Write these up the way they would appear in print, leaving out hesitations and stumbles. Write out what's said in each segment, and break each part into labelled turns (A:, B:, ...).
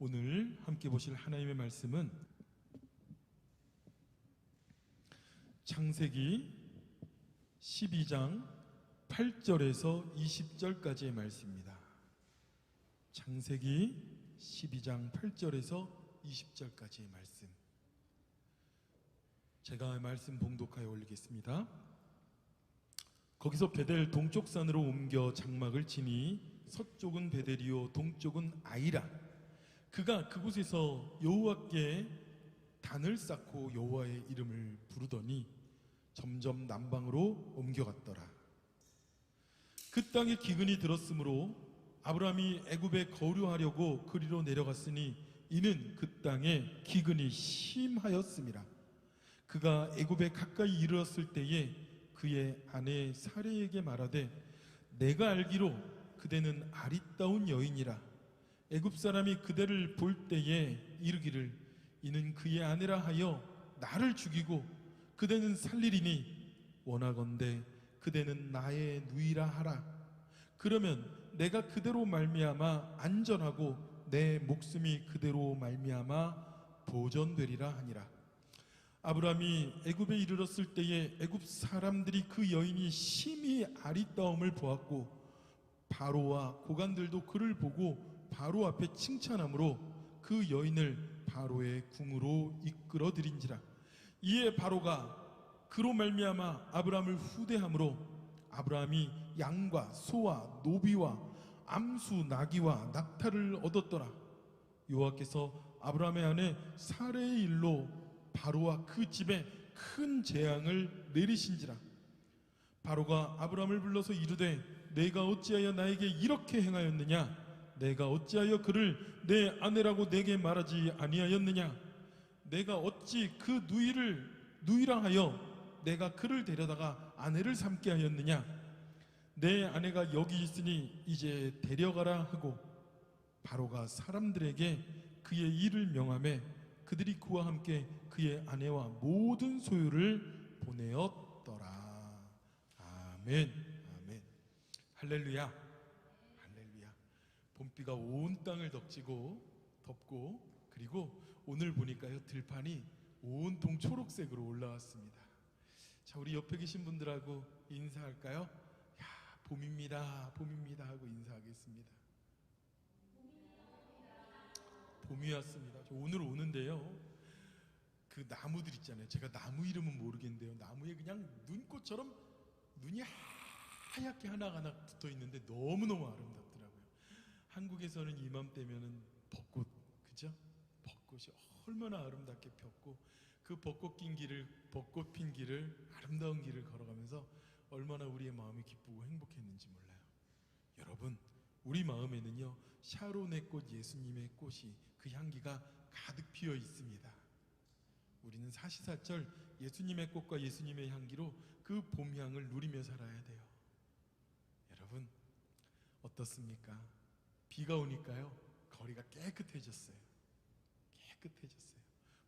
A: 오늘 함께 보실 하나님의 말씀은 창세기 12장 8절에서 20절까지의 말씀입니다. 창세기 12장 8절에서 20절까지의 말씀, 제가 말씀 봉독하여 올리겠습니다. 거기서 베델 동쪽 산으로 옮겨 장막을 치니 서쪽은 베델이요 동쪽은 아이라. 그가 그곳에서 여호와께 단을 쌓고 여호와의 이름을 부르더니 점점 남방으로 옮겨갔더라. 그 땅에 기근이 들었으므로 아브라함이 애굽에 거류하려고 그리로 내려갔으니 이는 그 땅에 기근이 심하였음이라. 그가 애굽에 가까이 이르렀을 때에 그의 아내 사레에게 말하되 내가 알기로 그대는 아리따운 여인이라. 애굽 사람이 그대를 볼 때에 이르기를 이는 그의 아내라 하여 나를 죽이고 그대는 살리리니 원하건대 그대는 나의 누이라 하라. 그러면 내가 그대로 말미암아 안전하고 내 목숨이 그대로 말미암아 보전되리라 하니라. 아브라함이 애굽에 이르렀을 때에 애굽 사람들이 그 여인이 심히 아리따움을 보았고 바로와 고관들도 그를 보고 바로 앞에 칭찬함으로 그 여인을 바로의 궁으로 이끌어들인지라. 이에 바로가 그로 말미암아 아브라함을 후대함으로 아브라함이 양과 소와 노비와 암수 나귀와 낙타를 얻었더라. 여호와께서 아브라함의 아내 사레의 일로 바로와 그 집에 큰 재앙을 내리신지라. 바로가 아브라함을 불러서 이르되 내가 어찌하여 나에게 이렇게 행하였느냐? 내가 어찌하여 그를 내 아내라고 내게 말하지 아니하였느냐? 내가 어찌 그 누이라 하여 내가 그를 데려다가 아내를 삼게 하였느냐? 내 아내가 여기 있으니 이제 데려가라 하고 바로가 사람들에게 그의 일을 명하매 그들이 그와 함께 그의 아내와 모든 소유를 보내었더라. 아멘. 아멘. 할렐루야. 봄비가 온 땅을 덮고 그리고 오늘 보니까요 들판이 온통 초록색으로 올라왔습니다. 자, 우리 옆에 계신 분들하고 인사할까요? 야, 봄입니다 하고 인사하겠습니다. 봄이 왔습니다. 저 오늘 오는데요 그 나무들 있잖아요. 제가 나무 이름은 모르겠는데요 나무에 그냥 눈꽃처럼 눈이 하얗게 하나하나 붙어 있는데 너무너무 아름답더라고요. 한국에서는 이맘때면은 벚꽃, 그죠? 벚꽃이 얼마나 아름답게 폈고 그 벚꽃 핀 길을 아름다운 길을 걸어가면서 얼마나 우리의 마음이 기쁘고 행복했는지 몰라요. 여러분, 우리 마음에는요 샤론의 꽃 예수님의 꽃이 그 향기가 가득 피어 있습니다. 우리는 사시사철 예수님의 꽃과 예수님의 향기로 그 봄향을 누리며 살아야 돼요. 여러분 어떻습니까? 비가 오니까요 거리가 깨끗해졌어요.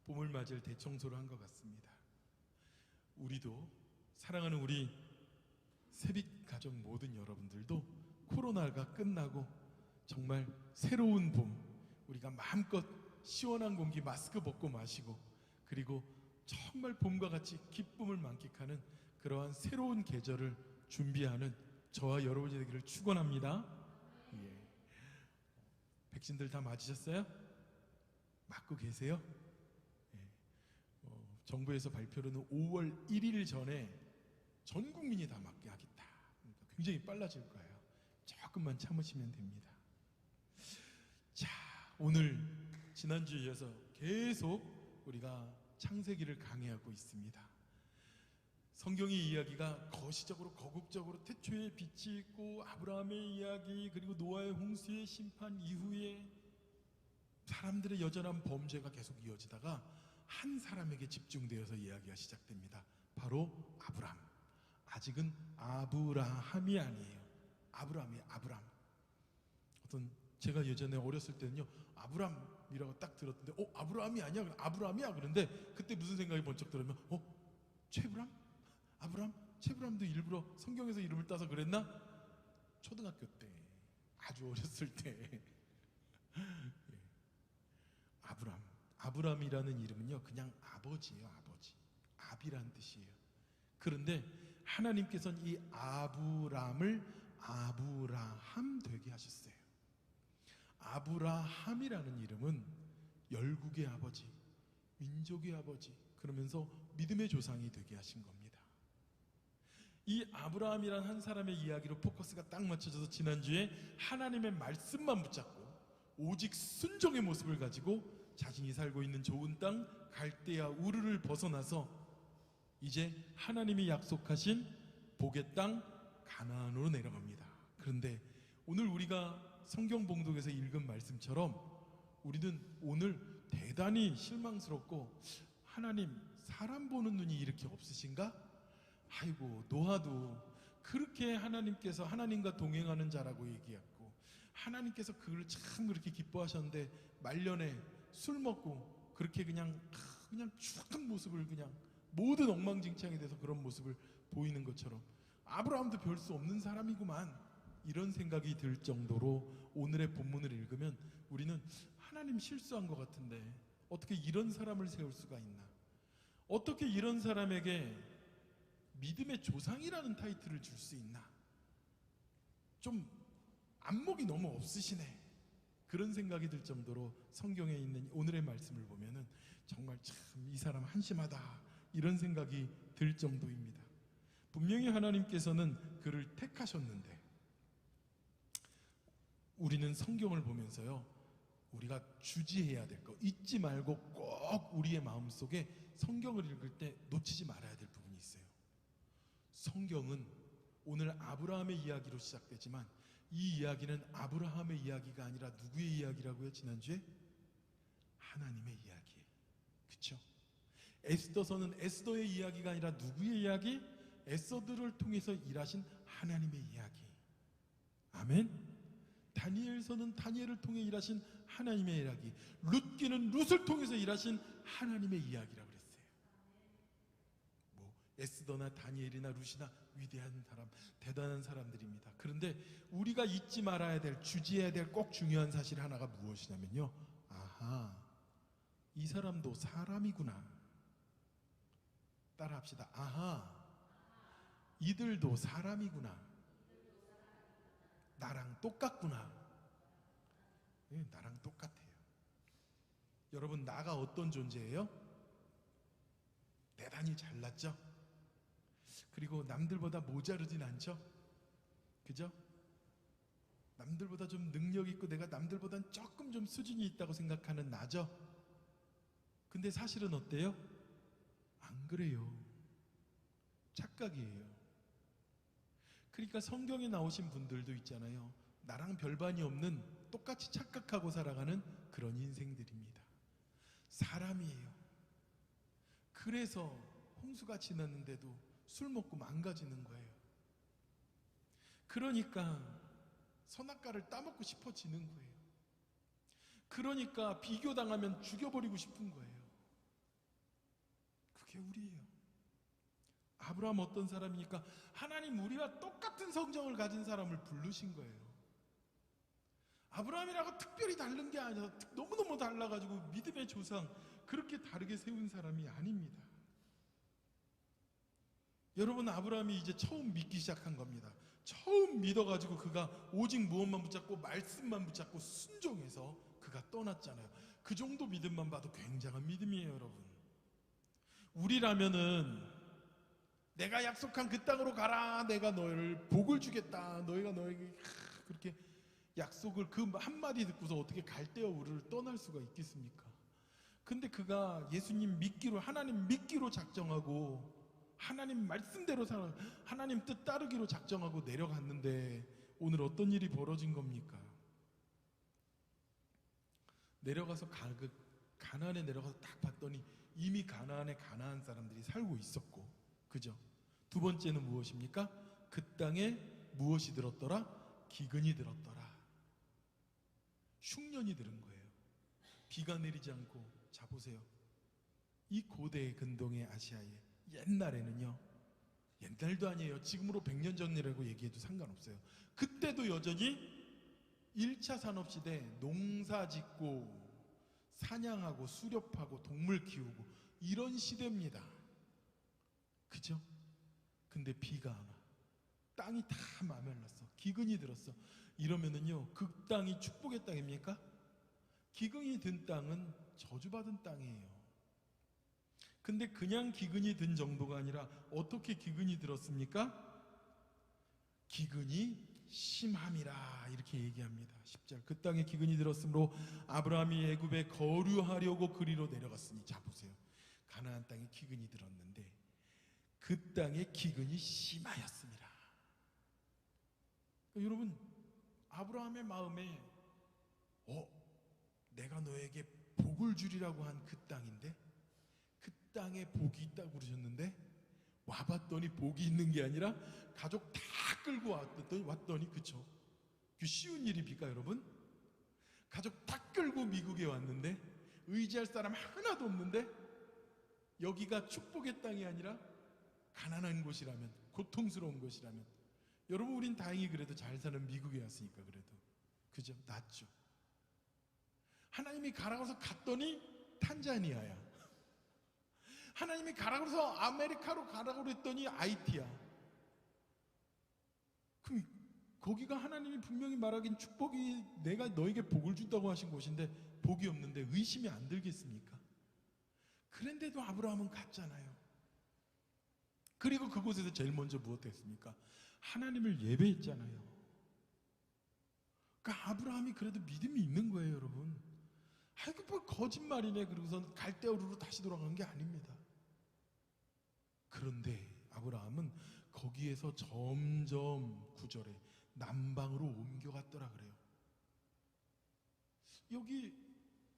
A: 봄을 맞을 대청소를 한 것 같습니다. 우리도 사랑하는 우리 세빛 가족 모든 여러분들도 코로나가 끝나고 정말 새로운 봄, 우리가 마음껏 시원한 공기 마스크 벗고 마시고 그리고 정말 봄과 같이 기쁨을 만끽하는 그러한 새로운 계절을 준비하는 저와 여러분이 되기를 축원합니다. 예. 백신들 다 맞으셨어요? 맞고 계세요? 예. 정부에서 발표로는 5월 1일 전에 전 국민이 다 맞게 하겠다. 그러니까 굉장히 빨라질 거예요. 조금만 참으시면 됩니다. 자, 오늘 지난주에 이어서 계속 우리가 창세기를 강해하고 있습니다. 성경의 이야기가 거시적으로 거국적으로 태초에 빛이 있고 아브라함의 이야기 그리고 노아의 홍수의 심판 이후에 사람들의 여전한 범죄가 계속 이어지다가 한 사람에게 집중되어서 이야기가 시작됩니다. 바로 아브람. 아직은 아브라함이 아니에요. 아브람이에요. 아브람. 제가 예전에 어렸을 때는요 아브람이라고 딱 들었는데 아브라함이 아니야? 아브람이야? 그런데 그때 무슨 생각이 번쩍 들었냐면 최브람? 아브람? 최브람도 일부러 성경에서 이름을 따서 그랬나? 초등학교 때 아주 어렸을 때 아브람이라는 이름은요, 그냥 아버지예요, 아버지. 압이란 뜻이에요. 그런데 하나님께서는 이 아브람을 아브라함 되게 하셨어요. 아브라함이라는 이름은 열국의 아버지, 민족의 아버지, 그러면서 믿음의 조상이 되게 하신 겁니다. 이 아브라함이란 한 사람의 이야기로 포커스가 딱 맞춰져서 지난주에 하나님의 말씀만 붙잡고 오직 순종의 모습을 가지고 자신이 살고 있는 좋은 땅 갈대아 우르를 벗어나서 이제 하나님이 약속하신 복의 땅 가나안으로 내려갑니다. 그런데 오늘 우리가 성경 봉독에서 읽은 말씀처럼 우리는 오늘 대단히 실망스럽고, 하나님, 사람 보는 눈이 이렇게 없으신가? 아이고, 노아도 그렇게 하나님께서 하나님과 동행하는 자라고 얘기했고, 하나님께서 그걸 참 그렇게 기뻐하셨는데 말년에 술 먹고 그렇게 그냥 추악한 모습을, 그냥 모든 엉망진창이 돼서 그런 모습을 보이는 것처럼 아브라함도 별 수 없는 사람이구만, 이런 생각이 들 정도로 오늘의 본문을 읽으면 우리는 하나님 실수한 것 같은데 어떻게 이런 사람을 세울 수가 있나, 어떻게 이런 사람에게 믿음의 조상이라는 타이틀을 줄 수 있나, 좀 안목이 너무 없으시네, 그런 생각이 들 정도로 성경에 있는 오늘의 말씀을 보면은 정말 참 이 사람 한심하다, 이런 생각이 들 정도입니다. 분명히 하나님께서는 그를 택하셨는데 우리는 성경을 보면서요, 우리가 주지해야 될 거, 잊지 말고 꼭 우리의 마음속에 성경을 읽을 때 놓치지 말아야 될 부분이 있어요. 성경은 오늘 아브라함의 이야기로 시작되지만 이 이야기는 아브라함의 이야기가 아니라 누구의 이야기라고요? 지난주에 하나님의 이야기예요. 그렇죠? 에스더서는 에스더의 이야기가 아니라 누구의 이야기? 에스더를 통해서 일하신 하나님의 이야기. 아멘. 다니엘서는 다니엘을 통해 일하신 하나님의 이야기. 룻기는 룻을 통해서 일하신 하나님의 이야기라고 그랬어요. 뭐 에스더나 다니엘이나 룻이나 위대한 사람, 대단한 사람들입니다. 그런데 우리가 잊지 말아야 될, 주지해야 될 꼭 중요한 사실 하나가 무엇이냐면요, 아하, 이 사람도 사람이구나. 따라합시다. 아하, 이들도 사람이구나. 나랑 똑같구나. 네, 나랑 똑같아요. 여러분, 나가 어떤 존재예요? 대단히 잘났죠? 그리고 남들보다 모자르진 않죠? 그죠? 남들보다 좀 능력 있고 내가 남들보단 조금 좀 수준이 있다고 생각하는 나죠? 근데 사실은 어때요? 안 그래요. 착각이에요. 그러니까 성경에 나오신 분들도 있잖아요. 나랑 별반이 없는, 똑같이 착각하고 살아가는 그런 인생들입니다. 사람이에요. 그래서 홍수가 지났는데도 술 먹고 망가지는 거예요. 그러니까 선악과를 따먹고 싶어지는 거예요. 그러니까 비교당하면 죽여버리고 싶은 거예요. 그게 우리예요. 아브라함 어떤 사람이니까 하나님 우리와 똑같은 성정을 가진 사람을 부르신 거예요. 아브라함이라고 특별히 다른 게 아니라 너무너무 달라가지고 믿음의 조상, 그렇게 다르게 세운 사람이 아닙니다. 여러분, 아브라함이 이제 처음 믿기 시작한 겁니다. 처음 믿어가지고 그가 오직 무엇만 붙잡고 말씀만 붙잡고 순종해서 그가 떠났잖아요. 그 정도 믿음만 봐도 굉장한 믿음이에요. 여러분, 우리라면은 내가 약속한 그 땅으로 가라, 내가 너를 복을 주겠다, 너희가 너에게 그렇게 약속을 그 한마디 듣고서 어떻게 갈대아 우르를 떠날 수가 있겠습니까? 근데 그가 예수님 믿기로, 하나님 믿기로 작정하고 하나님 말씀대로 살아, 하나님 뜻 따르기로 작정하고 내려갔는데 오늘 어떤 일이 벌어진 겁니까? 내려가서 가나안에 내려가서 딱 봤더니 이미 가나안에 가나안 사람들이 살고 있었고, 그죠? 두 번째는 무엇입니까? 그 땅에 무엇이 들었더라? 기근이 들었더라. 흉년이 들은 거예요. 비가 내리지 않고. 자, 보세요. 이 고대 근동의 아시아에 옛날에는요, 옛날도 아니에요, 지금으로 100년 전이라고 얘기해도 상관없어요. 그때도 여전히 1차 산업시대 농사 짓고 사냥하고 수렵하고 동물 키우고 이런 시대입니다. 그죠? 근데 비가 안 와. 땅이 다 마멜났어. 기근이 들었어. 이러면은요, 그 땅이 축복의 땅입니까? 기근이 든 땅은 저주받은 땅이에요. 근데 그냥 기근이 든 정도가 아니라 어떻게 기근이 들었습니까? 기근이 심함이라 이렇게 얘기합니다. 10절 그 땅에 기근이 들었으므로 아브라함이 애굽에 거류하려고 그리로 내려갔으니, 자 보세요. 가나안 땅에 기근이 들었는데 그 땅에 기근이 심하였습니다. 그러니까 여러분, 아브라함의 마음에 내가 너에게 복을 주리라고 한 그 땅인데, 그 땅에 복이 있다고 그러셨는데 와봤더니 복이 있는 게 아니라 가족 다 끌고 왔더니 그쵸? 그 쉬운 일입니까 여러분? 가족 다 끌고 미국에 왔는데 의지할 사람 하나도 없는데 여기가 축복의 땅이 아니라 가난한 곳이라면, 고통스러운 곳이라면, 여러분 우린 다행히 그래도 잘 사는 미국에 왔으니까 그래도 그죠? 낫죠. 하나님이 가라고 해서 갔더니 탄자니아야. 하나님이 가라고 해서 아메리카로 가라고 그랬더니 아이티야. 그럼 거기가 하나님이 분명히 말하긴 축복이, 내가 너에게 복을 준다고 하신 곳인데 복이 없는데 의심이 안 들겠습니까? 그런데도 아브라함은 갔잖아요. 그리고 그곳에서 제일 먼저 무엇했습니까? 하나님을 예배했잖아요. 그러니까 아브라함이 그래도 믿음이 있는 거예요 여러분. 아이고 뭐 거짓말이네 그러고선 갈대우르로 다시 돌아간 게 아닙니다. 그런데 아브라함은 거기에서 점점 9절에 남방으로 옮겨갔더라 그래요. 여기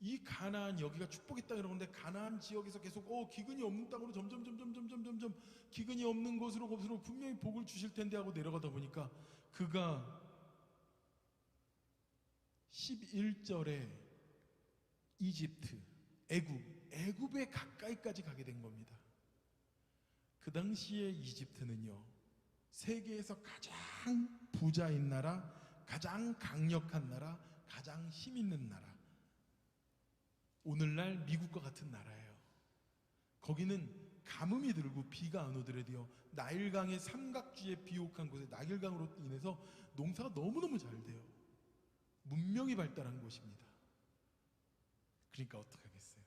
A: 이 가나안, 여기가 축복의 땅이라고 하는데 가나안 지역에서 계속 기근이 없는 땅으로 점점 기근이 없는 곳으로 분명히 복을 주실 텐데 하고 내려가다 보니까 그가 11절에 이집트, 애굽에 가까이까지 가게 된 겁니다. 그 당시에 이집트는요, 세계에서 가장 부자인 나라, 가장 강력한 나라, 가장 힘 있는 나라, 오늘날 미국과 같은 나라예요. 거기는 가뭄이 들고 비가 안 오더라도요, 나일강의 삼각지에 비옥한 곳에 나일강으로 인해서 농사가 너무너무 잘 돼요. 문명이 발달한 곳입니다. 그러니까 어떻게 하겠어요?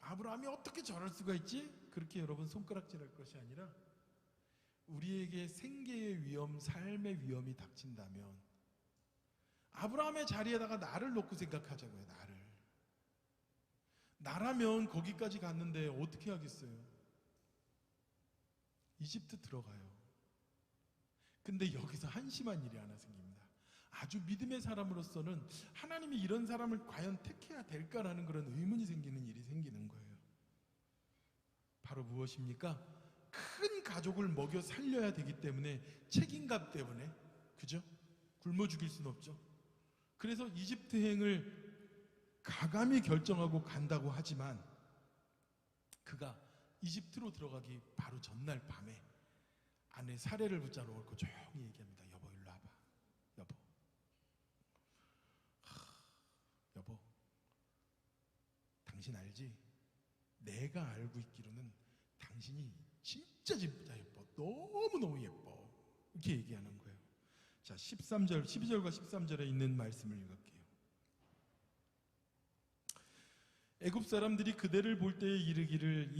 A: 아브라함이 어떻게 저럴 수가 있지? 그렇게 여러분 손가락질할 것이 아니라 우리에게 생계의 위험, 삶의 위험이 닥친다면 아브라함의 자리에다가 나를 놓고 생각하자고요. 나라면 거기까지 갔는데 어떻게 하겠어요? 이집트 들어가요. 근데 여기서 한심한 일이 하나 생깁니다. 아주 믿음의 사람으로서는 하나님이 이런 사람을 과연 택해야 될까라는 그런 의문이 생기는 일이 생기는 거예요. 바로 무엇입니까? 큰 가족을 먹여 살려야 되기 때문에, 책임감 때문에, 그죠? 굶어 죽일 수는 없죠. 그래서 이집트행을 가감히 결정하고 간다고 하지만 그가 이집트로 들어가기 바로 전날 밤에 아내 사례를 붙잡아놓고 조용히 얘기합니다. 여보 일로 와봐. 여보, 당신 알지? 내가 알고 있기로는 당신이 진짜 예뻐. 너무너무 예뻐. 이렇게 얘기하는 거예요. 자, 12절과 13절에 있는 말씀을 읽을게요. 애굽 사람들이 그대를 볼 때에 이르기를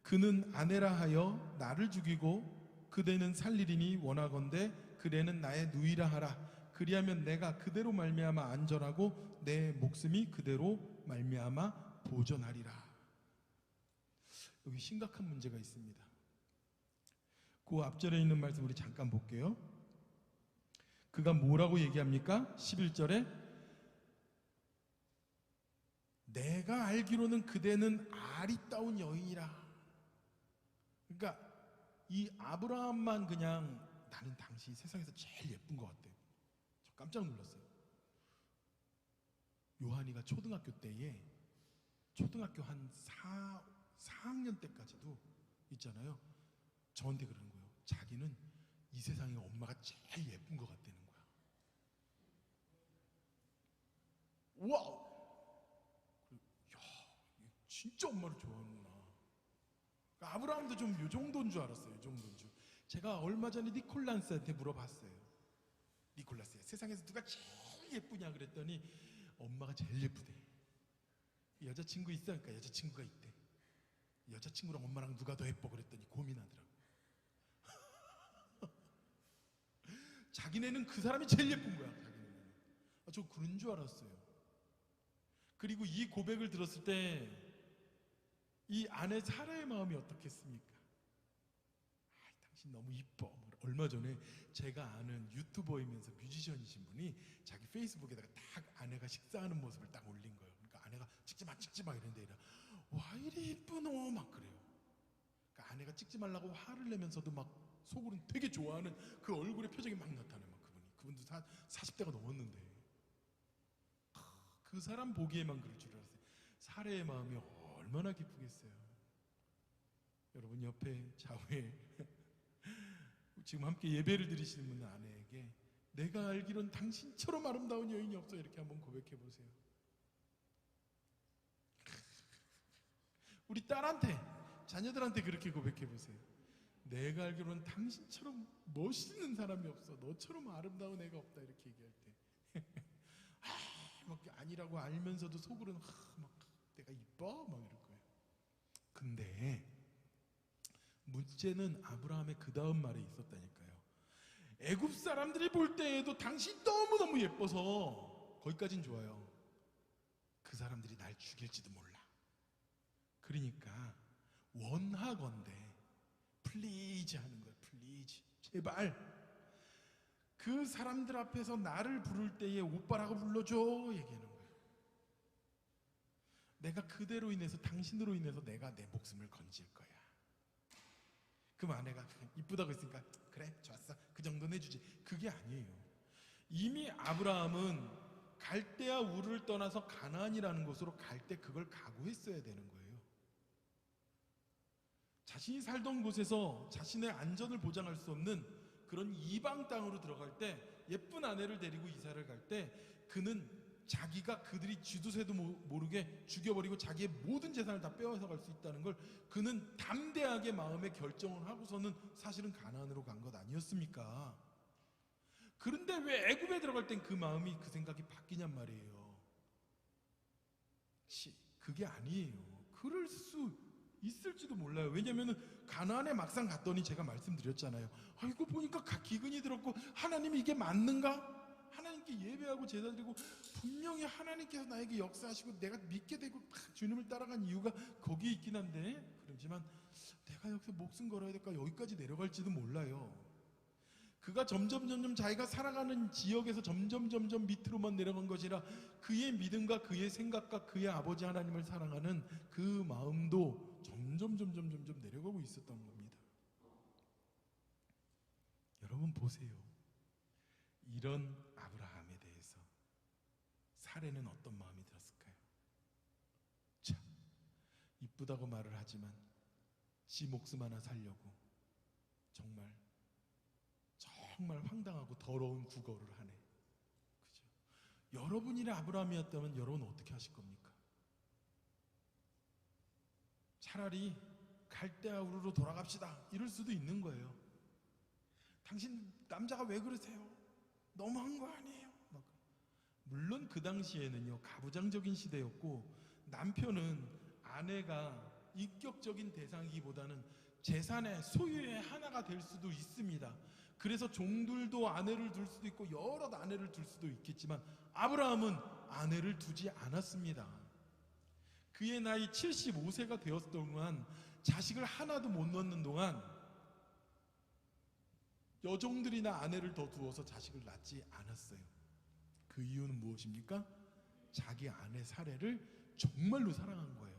A: 그는 아내라 하여 나를 죽이고 그대는 살리리니 원하건대 그대는 나의 누이라 하라. 그리하면 내가 그대로 말미암아 안전하고 내 목숨이 그대로 말미암아 보존하리라. 여기 심각한 문제가 있습니다. 그 앞절에 있는 말씀 우리 잠깐 볼게요. 그가 뭐라고 얘기합니까? 11절에 내가 알기로는 그대는 아리따운 여인이라. 그러니까 이 아브라함만 그냥 나는 당신이 세상에서 제일 예쁜 것 같아. 저 깜짝 놀랐어요. 요한이가 초등학교 때에 초등학교 한 4학년 때까지도 있잖아요. 저한테 그러는 거예요. 자기는 이 세상에 엄마가 제일 예쁜 것 같다는 거야. 와우! 진짜 엄마를 좋아하는구나. 그러니까 아브라함도 좀 요 정도인 줄 알았어요. 요 정도인 줄. 제가 얼마 전에 니콜라스한테 물어봤어요. 니콜라스야, 세상에서 누가 제일 예쁘냐 그랬더니 엄마가 제일 예쁘대. 여자친구 있어? 그러니까 여자친구가 있대. 여자친구랑 엄마랑 누가 더 예뻐 그랬더니 고민하더라고. 자기네는 그 사람이 제일 예쁜 거야. 자기네는. 저 그런 줄 알았어요. 그리고 이 고백을 들었을 때 이 아내 사라의 마음이 어떻겠습니까? 당신 너무 이뻐. 얼마 전에 제가 아는 유튜버이면서 뮤지션이신 분이 자기 페이스북에다가 딱 아내가 식사하는 모습을 딱 올린 거예요. 그러니까 아내가 찍지 마 이런데 와 이리 이쁘노 막 그래요. 그러니까 아내가 찍지 말라고 화를 내면서도 막 속으로는 되게 좋아하는 그 얼굴의 표정이 막 나타나요. 막 그분도 40대가 넘었는데 그 사람 보기에만 그럴 줄 알았어요. 사례의 마음이 얼마나 기쁘겠어요. 여러분 옆에 좌우에 지금 함께 예배를 드리시는 분 아내에게 내가 알기론 당신처럼 아름다운 여인이 없어 이렇게 한번 고백해 보세요. 우리 딸한테, 자녀들한테 그렇게 고백해 보세요. 내가 알기로는 당신처럼 멋있는 사람이 없어. 너처럼 아름다운 애가 없다 이렇게 얘기할 때 막 아니라고 알면서도 속으로는 막 내가 이뻐 막 이럴 거예요. 근데 문제는 아브라함의 그 다음 말에 있었다니까요. 애굽 사람들이 볼 때에도 당신 너무너무 예뻐서 거기까진 좋아요. 그 사람들이 날 죽일지도 몰라. 그러니까 원하건대 플리즈 하는 거예요. 플리즈 제발 그 사람들 앞에서 나를 부를 때에 오빠라고 불러줘 얘기하는 거예요. 내가 그대로 인해서 당신으로 인해서 내가 내 목숨을 건질 거야. 그럼 아내가 이쁘다고 했으니까 그래 좋았어 그 정도는 해주지. 그게 아니에요. 이미 아브라함은 갈대아 우르를 떠나서 가나안이라는 곳으로 갈 때 그걸 각오했어야 되는 거예요. 자신이 살던 곳에서 자신의 안전을 보장할 수 없는 그런 이방 땅으로 들어갈 때 예쁜 아내를 데리고 이사를 갈 때 그는 자기가 그들이 쥐두새도 모르게 죽여버리고 자기의 모든 재산을 다 빼앗아 갈 수 있다는 걸 그는 담대하게 마음의 결정을 하고서는 사실은 가나안으로 간 것 아니었습니까? 그런데 왜 애굽에 들어갈 땐 그 마음이 그 생각이 바뀌냔 말이에요. 그게 아니에요. 그럴 수 있을지도 몰라요. 왜냐면은 가나안에 막상 갔더니 제가 말씀드렸잖아요. 이거 보니까 기근이 들었고 하나님이 이게 맞는가? 하나님께 예배하고 제사 드리고 분명히 하나님께서 나에게 역사하시고 내가 믿게 되고 주님을 따라간 이유가 거기에 있긴 한데 그렇지만 내가 여기서 목숨 걸어야 될까? 여기까지 내려갈지도 몰라요. 그가 점점 자기가 살아가는 지역에서 점점 밑으로만 내려간 것이라 그의 믿음과 그의 생각과 그의 아버지 하나님을 사랑하는 그 마음도 점점 내려가고 있었던 겁니다. 여러분 보세요. 이런 아브라함에 대해서 사례는 어떤 마음이 들었을까요? 자, 이쁘다고 말을 하지만 지 목숨 하나 살려고 정말 황당하고 더러운 구걸을 하네. 그죠? 여러분이 아브라함이었다면 여러분은 어떻게 하실 겁니까? 차라리 갈대아 우르로 돌아갑시다 이럴 수도 있는 거예요. 당신 남자가 왜 그러세요? 너무한 거 아니에요? 물론 그 당시에는요 가부장적인 시대였고 남편은 아내가 인격적인 대상이기보다는 재산의 소유의 하나가 될 수도 있습니다. 그래서 종들도 아내를 둘 수도 있고 여러 아내를 둘 수도 있겠지만 아브라함은 아내를 두지 않았습니다. 그의 나이 75세가 되었을 동안 자식을 하나도 못 낳는 동안 여종들이나 아내를 더 두어서 자식을 낳지 않았어요. 그 이유는 무엇입니까? 자기 아내 사례를 정말로 사랑한 거예요.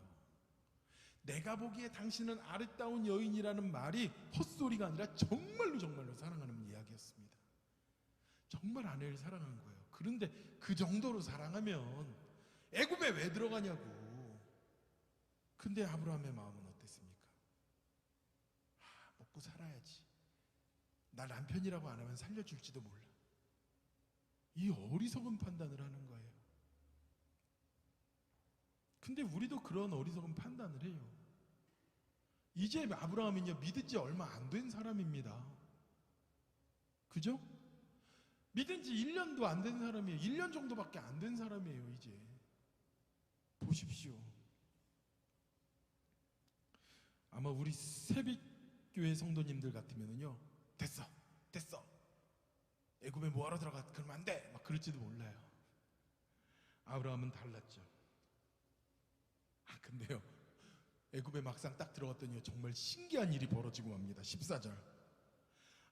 A: 내가 보기에 당신은 아름다운 여인이라는 말이 헛소리가 아니라 정말로 사랑하는 이야기였습니다. 정말 아내를 사랑한 거예요. 그런데 그 정도로 사랑하면 애굽에 왜 들어가냐고. 근데 아브라함의 마음은 어땠습니까? 먹고 살아야지. 나 남편이라고 안 하면 살려줄지도 몰라. 이 어리석은 판단을 하는 거예요. 근데 우리도 그런 어리석은 판단을 해요. 이제 아브라함은요, 믿은 지 얼마 안 된 사람입니다. 그죠? 믿은 지 1년도 안 된 사람이에요. 1년 정도밖에 안 된 사람이에요, 이제. 보십시오. 아마 우리 새빛교회 성도님들 같으면요, 됐어, 됐어. 애굽에 뭐하러 들어가? 그러면 안 돼! 막 그럴지도 몰라요. 아브라함은 달랐죠. 근데요, 애굽에 막상 딱 들어갔더니 정말 신기한 일이 벌어지고 맙니다. 14절.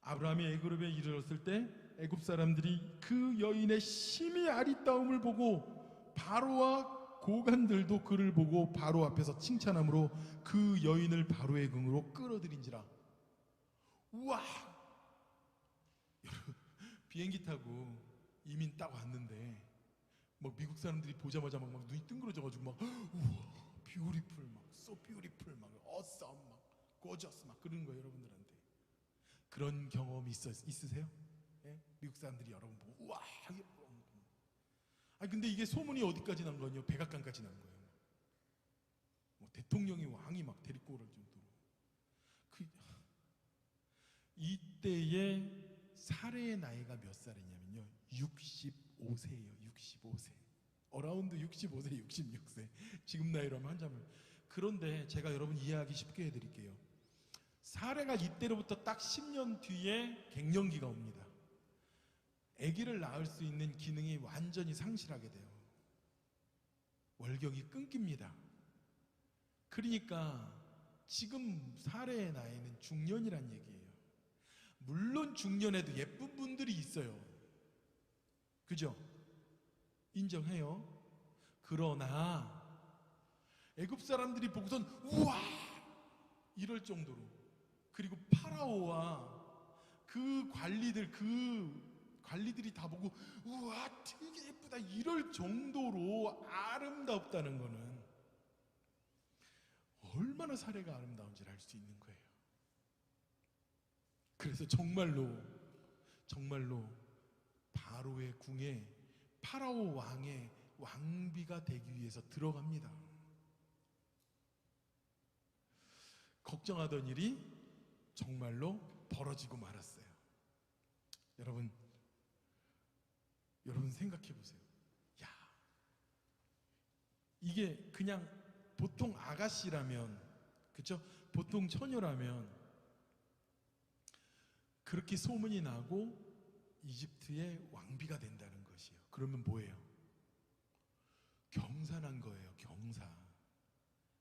A: 아브라함이 애굽에 이르렀을 때 애굽 사람들이 그 여인의 심히 아리따움을 보고 바로와 고관들도 그를 보고 바로 앞에서 칭찬함으로 그 여인을 바로의 궁으로 끌어들인지라. 우와! 여러분, 비행기 타고 이민 딱 왔는데 막 미국 사람들이 보자마자 막 눈이 뜬그러져가지고 막 우와, 뷰티풀, 막 so beautiful, 막 awesome, 막 gorgeous, 막 그러는 거예요, 여러분들한테. 그런 경험이 있으세요? 예? 미국 사람들이 여러분 보고 우와. 근데 이게 소문이 어디까지 난 거냐? 백악관까지 난 거예요. 뭐 대통령이 왕이 막 데리고 오를 정도로. 이때의 사례의 나이가 몇 살이냐면요, 65세예요. 65세. 어라운드 65세, 66세. 지금 나이로 하면 한자면. 그런데 제가 여러분 이해하기 쉽게 해드릴게요. 사례가 이때로부터 딱 10년 뒤에 갱년기가 옵니다. 아기를 낳을 수 있는 기능이 완전히 상실하게 돼요. 월경이 끊깁니다. 그러니까 지금 사례의 나이는 중년이란 얘기예요. 물론 중년에도 예쁜 분들이 있어요. 그죠? 인정해요. 그러나 애굽 사람들이 보고선 우와! 이럴 정도로, 그리고 파라오와 그 관리들이 다 보고 우와 되게 예쁘다 이럴 정도로 아름답다는 거는 얼마나 사례가 아름다운지를 알 수 있는 거예요. 그래서 정말로 바로의 궁에 파라오 왕의 왕비가 되기 위해서 들어갑니다. 걱정하던 일이 정말로 벌어지고 말았어요. 여러분 생각해 보세요. 야, 이게 그냥 보통 아가씨라면, 그쵸? 보통 처녀라면 그렇게 소문이 나고 이집트의 왕비가 된다는 것이에요. 그러면 뭐예요? 경사난 거예요. 경사.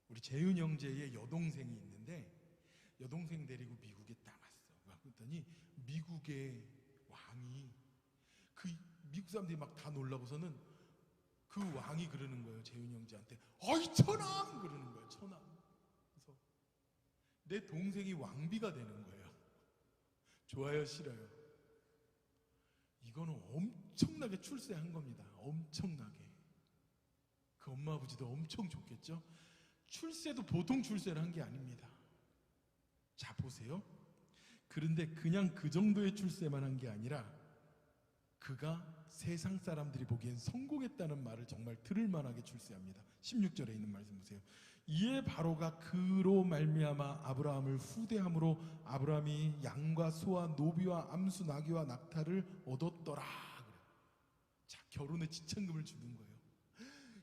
A: 우리 재윤 형제의 여동생이 있는데 여동생 데리고 미국에 딱 왔어. 그랬더니 미국의 왕이, 그 미국 사람들이 막 다 놀라고서는 그 왕이 그러는 거예요. 재윤 형제한테 어이 천왕! 그러는 거예요. 천왕. 그래서 내 동생이 왕비가 되는 거예요. 좋아요, 싫어요? 이거는 엄청나게 출세한 겁니다. 엄청나게. 그 엄마 아버지도 엄청 좋겠죠? 출세도 보통 출세를 한 게 아닙니다. 자, 보세요. 그런데 그냥 그 정도의 출세만 한 게 아니라 그가 세상 사람들이 보기엔 성공했다는 말을 정말 들을 만하게 출세합니다. 16절에 있는 말씀 보세요. 이에 바로가 그로 말미암아 아브라함을 후대함으로 아브라함이 양과 소와 노비와 암수 나귀와 낙타를 얻었더라. 자, 결혼의 지참금을 주는 거예요.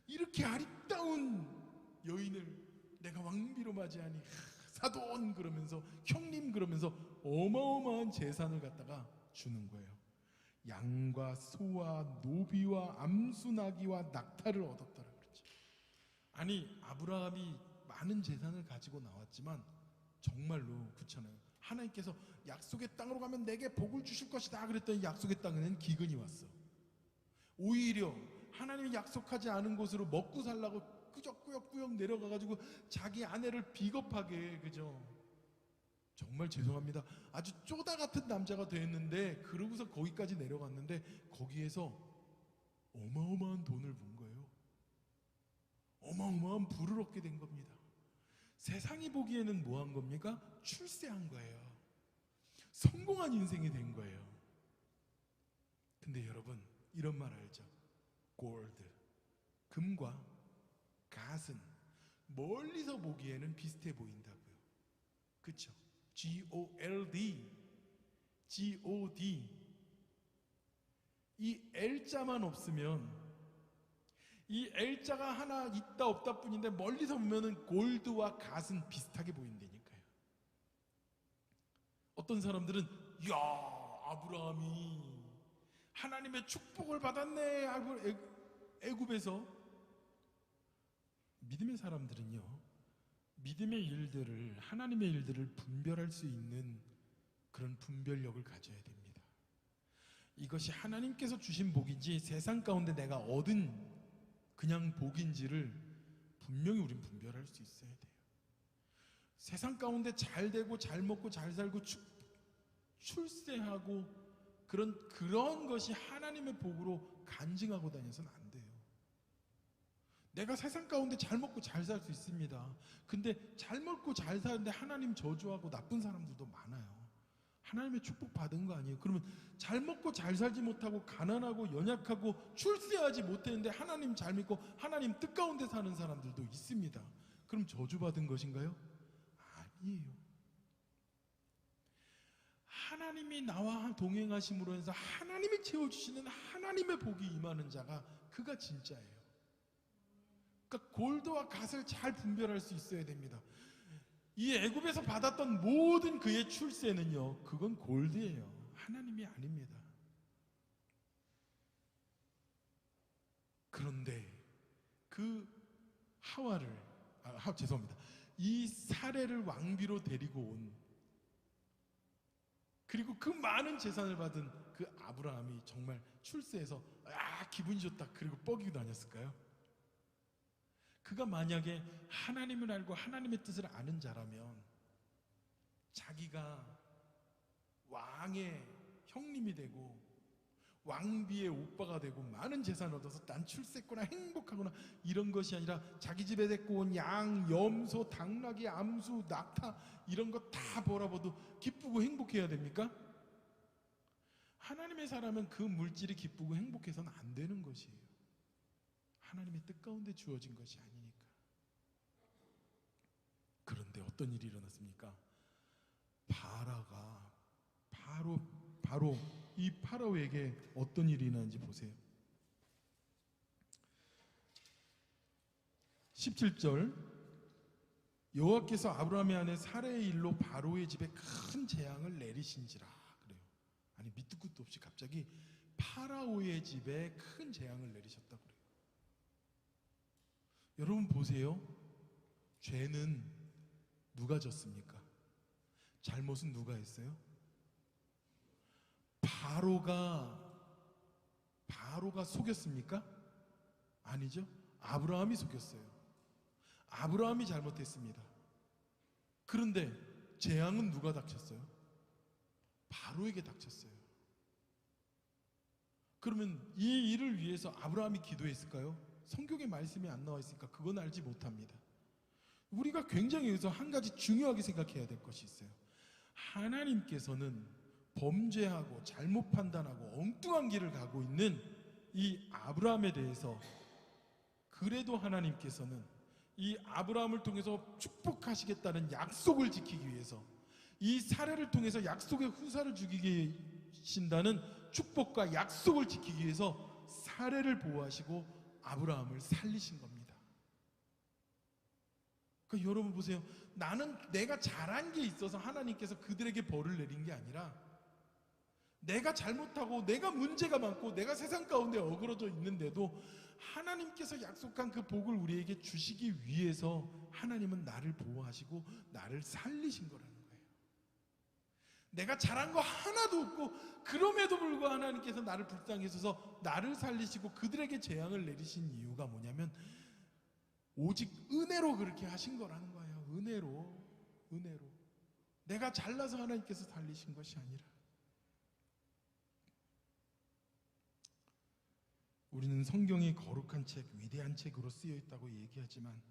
A: 이렇게 아리따운 여인을 내가 왕비로 맞이하니 사돈 그러면서, 형님 그러면서 어마어마한 재산을 갖다가 주는 거예요. 양과 소와 노비와 암수나귀와 낙타를 얻었더라 그랬죠. 아니, 아브라함이 많은 재산을 가지고 나왔지만 정말로 그렇잖아요. 하나님께서 약속의 땅으로 가면 내게 복을 주실 것이다 그랬더니 약속의 땅에는 기근이 왔어. 오히려 하나님이 약속하지 않은 곳으로 먹고 살라고 꾸역꾸역 내려가가지고 자기 아내를 비겁하게, 그죠? 정말 죄송합니다. 아주 쪼다 같은 남자가 됐는데 그러고서 거기까지 내려갔는데 거기에서 어마어마한 돈을 번 거예요. 어마어마한 부를 얻게 된 겁니다. 세상이 보기에는 뭐 한 겁니까? 출세한 거예요. 성공한 인생이 된 거예요. 근데 여러분 이런 말 알죠? 골드, 금과 갓은 멀리서 보기에는 비슷해 보인다고요. 그쵸? G-O-L-D, G-O-D. 이 L자만 없으면, 이 L자가 하나 있다 없다 뿐인데 멀리서 보면은 골드와 갓은 비슷하게 보인다니까요. 어떤 사람들은 야, 아브라함이 하나님의 축복을 받았네 하고 애굽에서, 믿음의 사람들은요, 믿음의 일들을, 하나님의 일들을 분별할 수 있는 그런 분별력을 가져야 됩니다. 이것이 하나님께서 주신 복인지 세상 가운데 내가 얻은 그냥 복인지를 분명히 우린 분별할 수 있어야 돼요. 세상 가운데 잘 되고 잘 먹고 잘 살고 출세하고 그런 것이 하나님의 복으로 간증하고 다녀서는 안 돼요. 내가 세상 가운데 잘 먹고 잘 살 수 있습니다. 근데 잘 먹고 잘 사는데 하나님 저주하고 나쁜 사람들도 많아요. 하나님의 축복 받은 거 아니에요. 그러면 잘 먹고 잘 살지 못하고 가난하고 연약하고 출세하지 못했는데 하나님 잘 믿고 하나님 뜻 가운데 사는 사람들도 있습니다. 그럼 저주받은 것인가요? 아니에요. 하나님이 나와 동행하심으로 해서 하나님이 채워주시는 하나님의 복이 임하는 자가 그가 진짜예요. 그러니까 골드와 갓을 잘 분별할 수 있어야 됩니다. 이 애굽에서 받았던 모든 그의 출세는요, 그건 골드예요. 하나님이 아닙니다. 그런데 그 죄송합니다. 이 사례를 왕비로 데리고 온, 그리고 그 많은 재산을 받은 그 아브라함이 정말 출세해서 기분이 좋다 그리고 뻐기고 다녔을까요? 그가 만약에 하나님을 알고 하나님의 뜻을 아는 자라면 자기가 왕의 형님이 되고 왕비의 오빠가 되고 많은 재산을 얻어서 난 출세했구나 행복하구나 이런 것이 아니라 자기 집에 데리고 온 양, 염소, 당나귀, 암수, 낙타 이런 거 다 벌어봐도 기쁘고 행복해야 됩니까? 하나님의 사람은 그 물질이 기쁘고 행복해서는 안 되는 것이에요. 하나님의 뜻 가운데 주어진 것이 아니니까. 그런데 어떤 일이 일어났습니까? 바로 이 파라오에게 어떤 일이 일어났는지 보세요. 17절, 여호와께서 아브라함의 아내 사레의 일로 바로의 집에 큰 재앙을 내리신지라 그래요. 아니 밑도 끝도 없이 갑자기 파라오의 집에 큰 재앙을 내리셨다고 그래요. 여러분 보세요. 죄는 누가 졌습니까? 잘못은 누가 했어요? 바로가 속였습니까? 아니죠. 아브라함이 속였어요. 아브라함이 잘못했습니다. 그런데 재앙은 누가 닥쳤어요? 바로에게 닥쳤어요. 그러면 이 일을 위해서 아브라함이 기도했을까요? 성경에 말씀이 안 나와 있으니까 그건 알지 못합니다. 우리가 굉장히 여기서 한 가지 중요하게 생각해야 될 것이 있어요. 하나님께서는 범죄하고 잘못 판단하고 엉뚱한 길을 가고 있는 이 아브라함에 대해서, 그래도 하나님께서는 이 아브라함을 통해서 축복하시겠다는 약속을 지키기 위해서, 이 사례를 통해서 약속의 후사를 주기 계신다는 축복과 약속을 지키기 위해서 사례를 보호하시고 아브라함을 살리신 겁니다. 그러니까 여러분 보세요. 나는 내가 잘한 게 있어서 하나님께서 그들에게 벌을 내린 게 아니라, 내가 잘못하고 내가 문제가 많고 내가 세상 가운데 어그러져 있는데도 하나님께서 약속한 그 복을 우리에게 주시기 위해서 하나님은 나를 보호하시고 나를 살리신 거라는 거예요. 내가 잘한 거 하나도 없고 그럼에도 불구하고 하나님께서 나를 불쌍히 여기서 나를 살리시고 그들에게 재앙을 내리신 이유가 뭐냐면 오직 은혜로 그렇게 하신 거라는 거예요. 은혜로. 내가 잘나서 하나님께서 살리신 것이 아니라. 우리는 성경이 거룩한 책, 위대한 책으로 쓰여 있다고 얘기하지만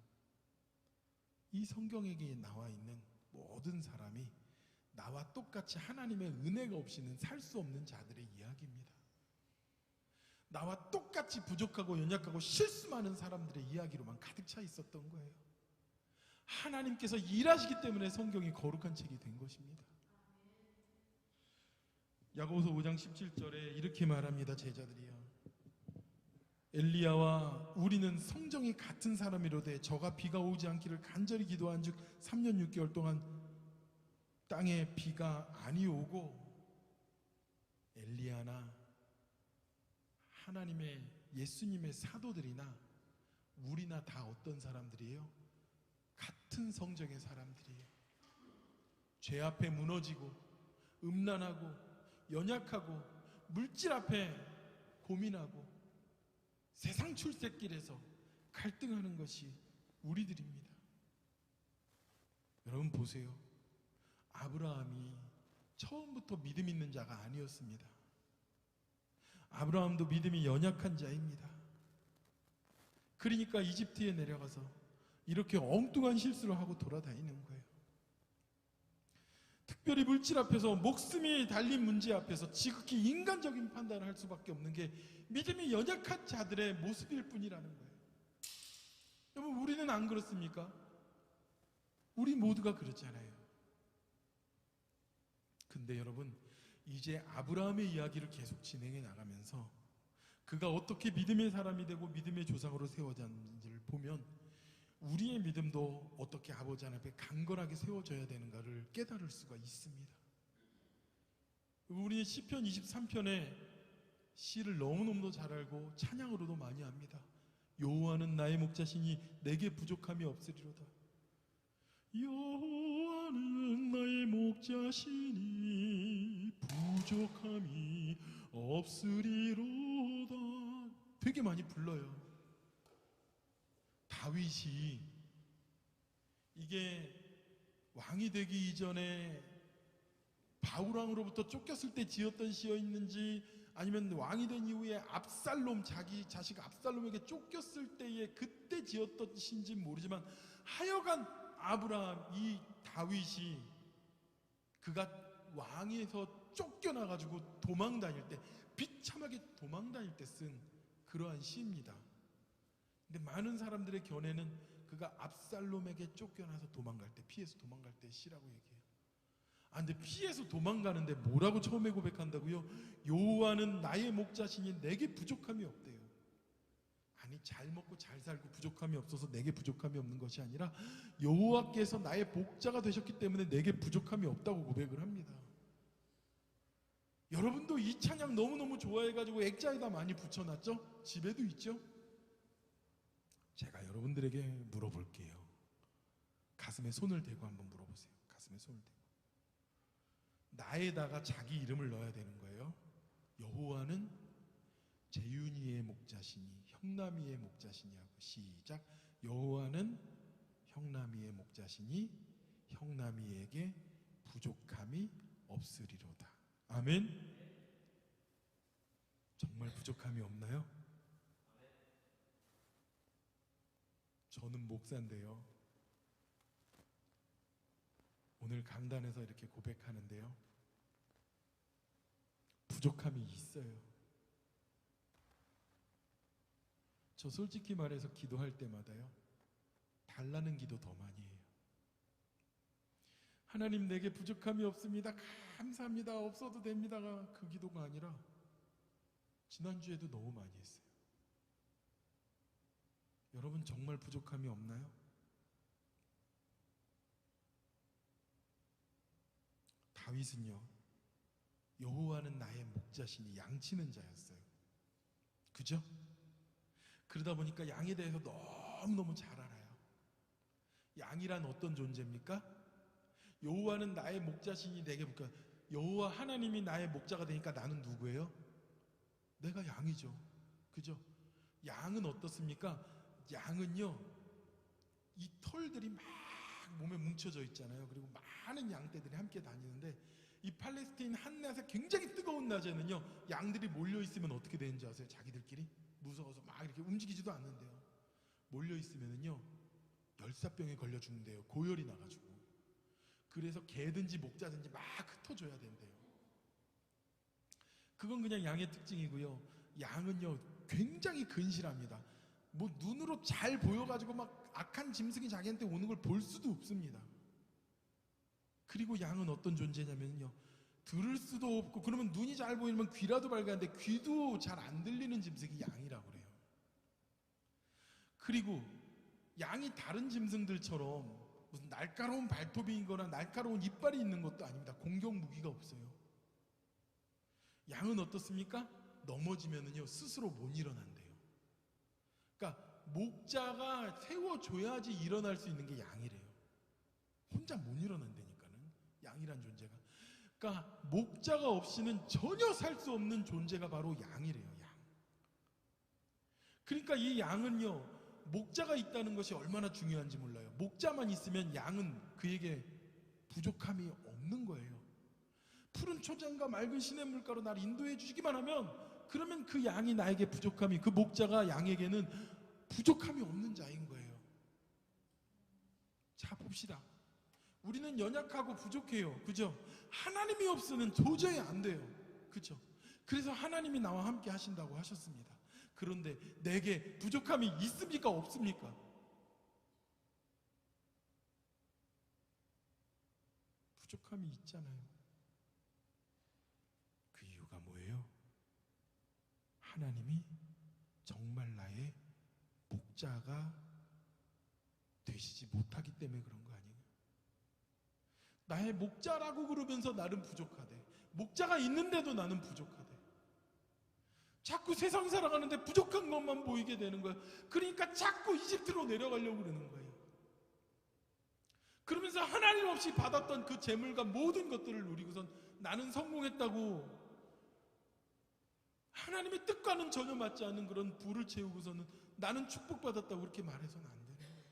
A: 이 성경에 나와 있는 모든 사람이 나와 똑같이 하나님의 은혜가 없이는 살 수 없는 자들의 이야기입니다. 나와 똑같이 부족하고 연약하고 실수 많은 사람들의 이야기로만 가득 차 있었던 거예요. 하나님께서 일하시기 때문에 성경이 거룩한 책이 된 것입니다. 야고보서 5장 17절에 이렇게 말합니다. 제자들이여, 엘리야와 우리는 성정이 같은 사람이로되 저가 비가 오지 않기를 간절히 기도한 즉 3년 6개월 동안 땅에 비가 아니 오고, 엘리야나 하나님의 예수님의 사도들이나 우리나 다 어떤 사람들이에요? 같은 성정의 사람들이에요. 죄 앞에 무너지고 음란하고 연약하고 물질 앞에 고민하고 세상 출세길에서 갈등하는 것이 우리들입니다. 여러분 보세요. 아브라함이 처음부터 믿음 있는 자가 아니었습니다. 아브라함도 믿음이 연약한 자입니다. 그러니까 이집트에 내려가서 이렇게 엉뚱한 실수를 하고 돌아다니는 거예요. 특별히 물질 앞에서, 목숨이 달린 문제 앞에서 지극히 인간적인 판단을 할 수밖에 없는 게 믿음이 연약한 자들의 모습일 뿐이라는 거예요. 여러분, 우리는 안 그렇습니까? 우리 모두가 그렇잖아요. 근데 여러분, 이제 아브라함의 이야기를 계속 진행해 나가면서 그가 어떻게 믿음의 사람이 되고 믿음의 조상으로 세워졌는지를 보면 우리의 믿음도 어떻게 아버지 하나님 앞에 강건하게 세워져야 되는가를 깨달을 수가 있습니다. 우리 시편 23편에 시를 너무너무 잘 알고 찬양으로도 많이 합니다. 여호와는 나의 목자시니 내게 부족함이 없으리로다. 여호와는 나의 목자시니 부족함이 없으리로다. 되게 많이 불러요. 다윗이 이게 왕이 되기 이전에 바울왕으로부터 쫓겼을 때 지었던 시였는지 아니면 왕이 된 이후에 압살롬, 자기 자식 압살롬에게 쫓겼을 때에 그때 지었던 시인지 모르지만 하여간 아브라함, 이 다윗이 그가 왕에서 쫓겨나가지고 도망 다닐 때, 비참하게 도망 다닐 때 쓴 그러한 시입니다. 근데 많은 사람들의 견해는 그가 압살롬에게 쫓겨나서 도망갈 때, 피해서 도망갈 때 시라고 얘기해요. 근데 피해서 도망가는데 뭐라고 처음에 고백한다고요? 여호와는 나의 목자시니 내게 부족함이 없대요. 아니, 잘 먹고 잘 살고 부족함이 없어서 내게 부족함이 없는 것이 아니라 여호와께서 나의 목자가 되셨기 때문에 내게 부족함이 없다고 고백을 합니다. 여러분도 이 찬양 너무너무 좋아해가지고 액자에다 많이 붙여놨죠? 집에도 있죠? 제가 여러분들에게 물어볼게요. 가슴에 손을 대고 한번 물어보세요. 가슴에 손을 대고. 나에다가 자기 이름을 넣어야 되는 거예요. 여호와는 재윤이의 목자시니 형남이의 목자시니 하고 시작. 여호와는 형남이의 목자시니 형남이에게 부족함이 없으리로다. 아멘. 정말 부족함이 없나요? 저는 목사인데요, 오늘 강단에서 이렇게 고백하는데요, 부족함이 있어요. 저 솔직히 말해서 기도할 때마다요, 달라는 기도 더 많이 해요. 하나님, 내게 부족함이 없습니다. 감사합니다. 없어도 됩니다가 그 기도가 아니라 지난주에도 너무 많이 했어요. 여러분 정말 부족함이 없나요? 다윗은요, 여호와는 나의 목자시니 양치는 자였어요. 그죠? 그러다 보니까 양에 대해서 너무너무 잘 알아요. 양이란 어떤 존재입니까? 여호와는 나의 목자시니 내게 목자. 여호와 하나님이 나의 목자가 되니까 나는 누구예요? 내가 양이죠. 그죠? 양은 어떻습니까? 양은요, 이 털들이 막 몸에 뭉쳐져 있잖아요. 그리고 많은 양떼들이 함께 다니는데, 이 팔레스타인 한낮에 굉장히 뜨거운 낮에는요, 양들이 몰려 있으면 어떻게 되는지 아세요? 자기들끼리 무서워서 막 이렇게 움직이지도 않는데요, 몰려 있으면은요 열사병에 걸려 죽는데요. 고열이 나가지고. 그래서 개든지 목자든지 막 흩어져야 된대요. 그건 그냥 양의 특징이고요. 양은요 굉장히 근실합니다. 뭐 눈으로 잘 보여가지고 막 악한 짐승이 자기한테 오는 걸 볼 수도 없습니다. 그리고 양은 어떤 존재냐면요, 들을 수도 없고, 그러면 눈이 잘 보이면 귀라도 밝았는데 귀도 잘 안 들리는 짐승이 양이라고 그래요. 그리고 양이 다른 짐승들처럼 무슨 날카로운 발톱이거나 날카로운 이빨이 있는 것도 아닙니다. 공격 무기가 없어요. 양은 어떻습니까? 넘어지면은요 스스로 못 일어난대요. 그러니까 목자가 세워줘야지 일어날 수 있는 게 양이래요. 혼자 못 일어난다니까는, 양이란 존재가. 그러니까 목자가 없이는 전혀 살 수 없는 존재가 바로 양이래요. 양. 그러니까 이 양은요 목자가 있다는 것이 얼마나 중요한지 몰라요. 목자만 있으면 양은 그에게 부족함이 없는 거예요. 푸른 초장과 맑은 시냇물가로 나를 인도해 주시기만 하면, 그러면 그 양이 나에게 부족함이, 그 목자가 양에게는 부족함이 없는 자인 거예요. 자, 봅시다. 우리는 연약하고 부족해요. 그죠? 하나님이 없으면 도저히 안 돼요. 그죠? 그래서 하나님이 나와 함께 하신다고 하셨습니다. 그런데 내게 부족함이 있습니까? 없습니까? 부족함이 있잖아요. 그 이유가 뭐예요? 하나님이 정말 나의 목자가 되시지 못하기 때문에 그런 거 아니에요? 나의 목자라고 그러면서 나는 부족하대. 목자가 있는데도 나는 부족하대. 자꾸 세상 살아가는데 부족한 것만 보이게 되는 거예요. 그러니까 자꾸 이집트로 내려가려고 그러는 거예요. 그러면서 하나님 없이 받았던 그 재물과 모든 것들을 누리고선 나는 성공했다고, 하나님의 뜻과는 전혀 맞지 않는 그런 부를 채우고서는 나는 축복받았다고 그렇게 말해서는 안 되는 거예요.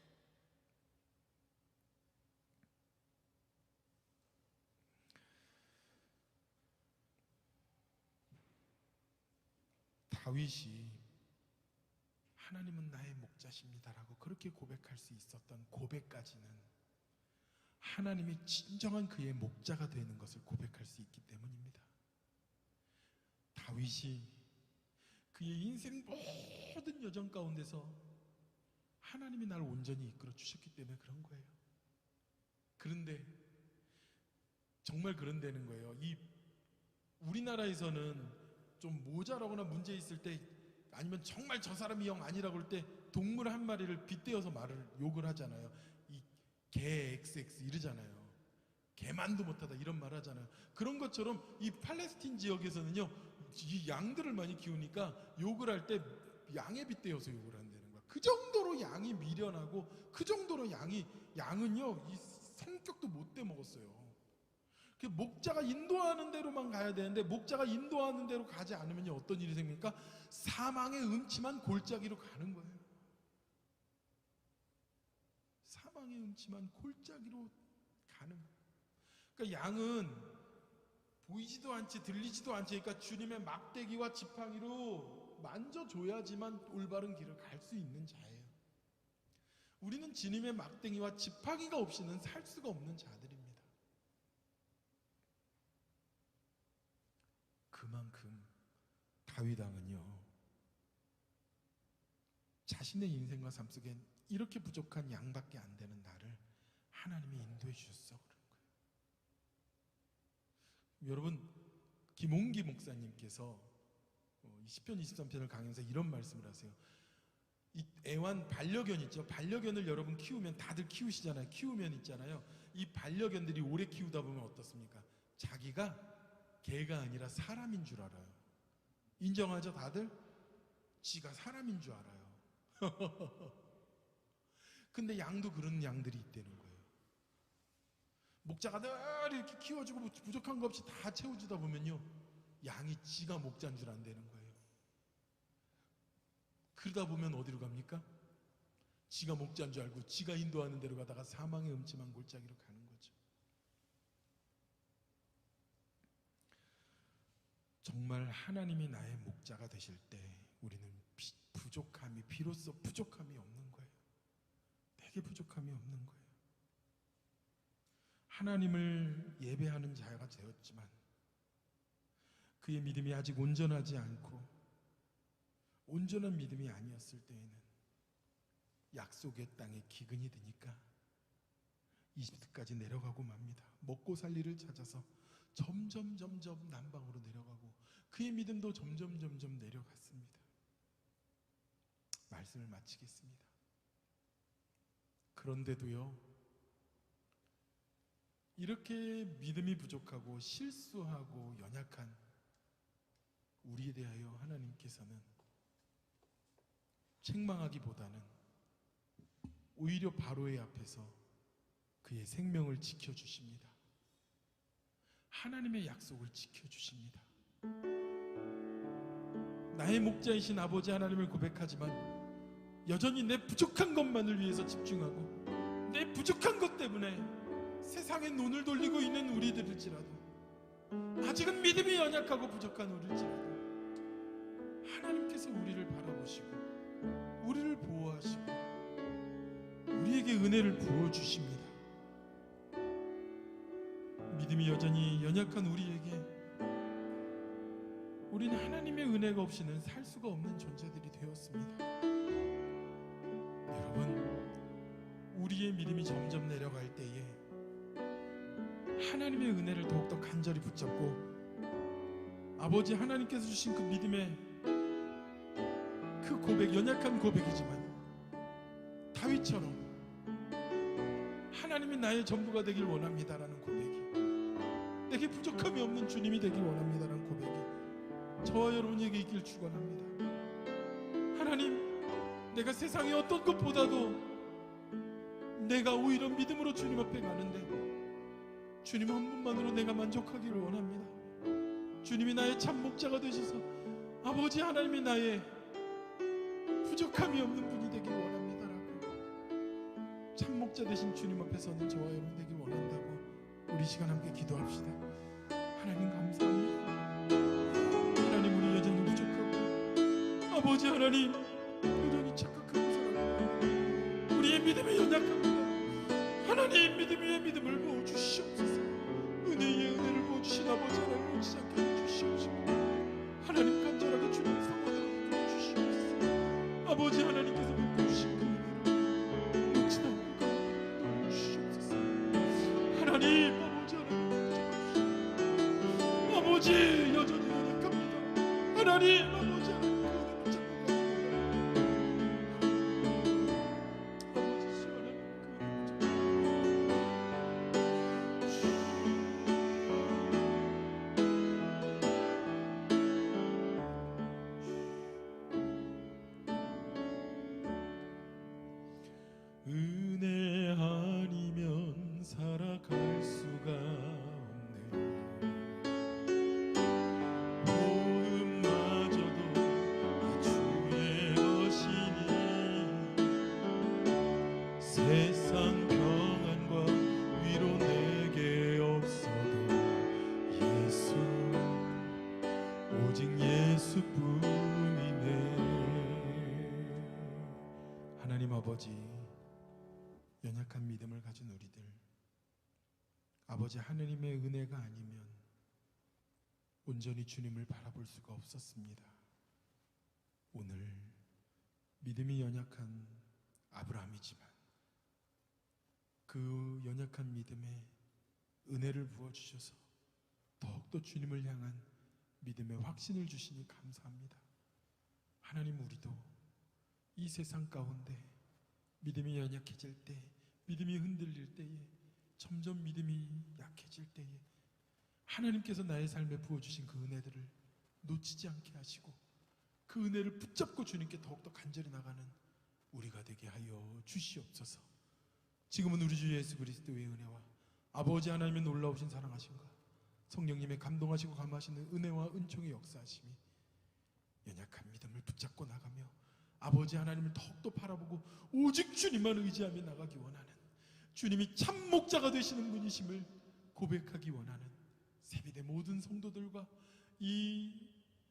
A: 다윗이 하나님은 나의 목자십니다라고 그렇게 고백할 수 있었던 고백까지는 하나님이 진정한 그의 목자가 되는 것을 고백할 수 있기 때문입니다. 다윗이 그의 인생 모든 여정 가운데서 하나님이 나를 온전히 이끌어 주셨기 때문에 그런 거예요. 그런데 정말 그런다는 거예요. 이 우리나라에서는 좀 모자라거나 문제 있을 때, 아니면 정말 저 사람이 영 아니라고 할 때 동물 한 마리를 빗대어서 욕을 하잖아요. 이 개 XX 이러잖아요. 개만도 못하다 이런 말 하잖아요. 그런 것처럼 이 팔레스틴 지역에서는요 이 양들을 많이 키우니까 욕을 할 때 양에 빗대어서 욕을 한다는 거야. 그 정도로 양이 미련하고, 그 정도로 양은요 이 성격도 못돼 먹었어요. 목자가 인도하는 대로만 가야 되는데, 목자가 인도하는 대로 가지 않으면 어떤 일이 생깁니까? 사망의 음침한 골짜기로 가는 거예요. 사망의 음침한 골짜기로 가는 거예요. 그러니까 양은 보이지도 않지 들리지도 않지, 그러니까 주님의 막대기와 지팡이로 만져줘야지만 올바른 길을 갈 수 있는 자예요. 우리는 주님의 막대기와 지팡이가 없이는 살 수가 없는 자들입니다. 그만큼 다윗 왕은요 자신의 인생과 삶 속엔 이렇게 부족한 양밖에 안 되는 나를 하나님이 인도해 주셨어 그런 거예요. 여러분, 김홍기 목사님께서 시편 23편을 강연에서 이런 말씀을 하세요. 이 애완 반려견 있죠. 반려견을 여러분 키우면, 다들 키우시잖아요. 키우면 있잖아요, 이 반려견들이 오래 키우다 보면 어떻습니까? 자기가 개가 아니라 사람인 줄 알아요. 인정하죠 다들? 지가 사람인 줄 알아요. 근데 양도 그런 양들이 있다는 거예요. 목자가 늘 이렇게 키워주고 부족한 거 없이 다 채워주다 보면요 양이 지가 목자인 줄 안다는 거예요. 그러다 보면 어디로 갑니까? 지가 목자인 줄 알고 지가 인도하는 대로 가다가 사망의 음침한 골짜기로 가는 거죠. 정말 하나님이 나의 목자가 되실 때 우리는 비로소 부족함이 없는 거예요. 내게 부족함이 없는 거예요. 하나님을 예배하는 자가 되었지만 그의 믿음이 아직 온전하지 않고 온전한 믿음이 아니었을 때에는 약속의 땅에 기근이 드니까 이집트까지 내려가고 맙니다. 먹고 살 일을 찾아서 점점 남방으로 내려가고 그의 믿음도 점점 내려갔습니다. 말씀을 마치겠습니다. 그런데도요, 이렇게 믿음이 부족하고 실수하고 연약한 우리에 대하여 하나님께서는 책망하기보다는 오히려 바로의 앞에서 그의 생명을 지켜주십니다. 하나님의 약속을 지켜주십니다. 나의 목자이신 아버지 하나님을 고백하지만 여전히 내 부족한 것만을 위해서 집중하고 내 부족한 것 때문에 세상에 눈을 돌리고 있는 우리들일지라도, 아직은 믿음이 연약하고 부족한 우리일지라도 하나님께서 우리를 바라보시고 우리를 보호하시고 우리에게 은혜를 부어주십니다. 믿음이 여전히 연약한 우리에게 우리는 하나님의 은혜가 없이는 살 수가 없는 존재들이 되었습니다. 여러분, 우리의 믿음이 점점 내려갈 때에 하나님의 은혜를 더욱더 간절히 붙잡고 아버지 하나님께서 주신 그 믿음의 그 고백, 연약한 고백이지만 다윗처럼 하나님이 나의 전부가 되길 원합니다라는 고백이, 내게 부족함이 없는 주님이 되길 원합니다라는 고백이 저와 여러분에게 있길 축원합니다. 하나님, 내가 세상의 어떤 것보다도 내가 오히려 믿음으로 주님 앞에 가는데 주님 한 분만으로 내가 만족하기를 원합니다. 주님이 나의 참 목자가 되셔서 아버지 하나님이 나의 부족함이 없는 분이 되길 원합니다라고 참 목자 되신 주님 앞에 서는 저와 여러분 되길 원한다고 우리 시간 함께 기도합시다. 하나님 감사합니다. 하나님, 우리 여전히 부족하고 아버지 하나님 여전히 착각하고 살아가고 우리의 믿음이 연약합니다. 하나님, 믿음 위에 믿음을 부어주시옵소서. 은혜 위에 은혜를 부어주신 아버지 하나님 놓치지 않게 해주시옵시고 하나님 간절하게 주님 성원을 이끌어주시옵소서. 아버지 하나님께서 베풀으신 그 은혜를 놓치지 않고 주시옵소서. 하나님, 아버지 하나님 붙잡아주시옵소서. 아버지 여전히 연약합니다. 하나님, 아버지 하나님 그 은혜 붙잡고 은혜 아니면 살아갈 수가 없네. 호흡마저도 다 주의 것이니 세상 평안과 위로 내게 없어도 예수, 오직 예수뿐이네. 하나님 아버지, 연약한 믿음을 가진 우리들, 아버지 하느님의 은혜가 아니면 온전히 주님을 바라볼 수가 없었습니다. 오늘 믿음이 연약한 아브라함이지만 그 연약한 믿음에 은혜를 부어주셔서 더욱더 주님을 향한 믿음의 확신을 주시니 감사합니다. 하나님, 우리도 이 세상 가운데 믿음이 연약해질 때, 믿음이 흔들릴 때에, 점점 믿음이 약해질 때에 하나님께서 나의 삶에 부어주신 그 은혜들을 놓치지 않게 하시고 그 은혜를 붙잡고 주님께 더욱더 간절히 나가는 우리가 되게 하여 주시옵소서. 지금은 우리 주 예수 그리스도의 은혜와 아버지 하나님의 놀라우신 사랑하심과 성령님의 감동하시고 감하시는 은혜와 은총의 역사하심이 연약한 믿음을 붙잡고 나가며 아버지 하나님을 더욱더 바라보고 오직 주님만 의지하며 나가기 원하는, 주님이 참 목자가 되시는 분이심을 고백하기 원하는 세비대 모든 성도들과 이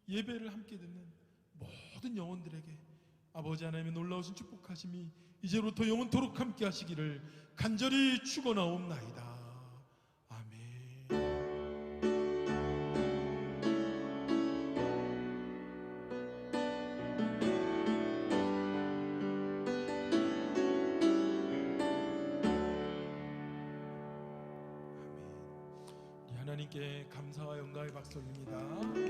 A: 예배를 함께 듣는 모든 영혼들에게 아버지 하나님의 놀라우신 축복하심이 이제부터 영원토록 함께 하시기를 간절히 축원하옵나이다. 아멘. 하나님께 감사와 영광의 박수 올립니다.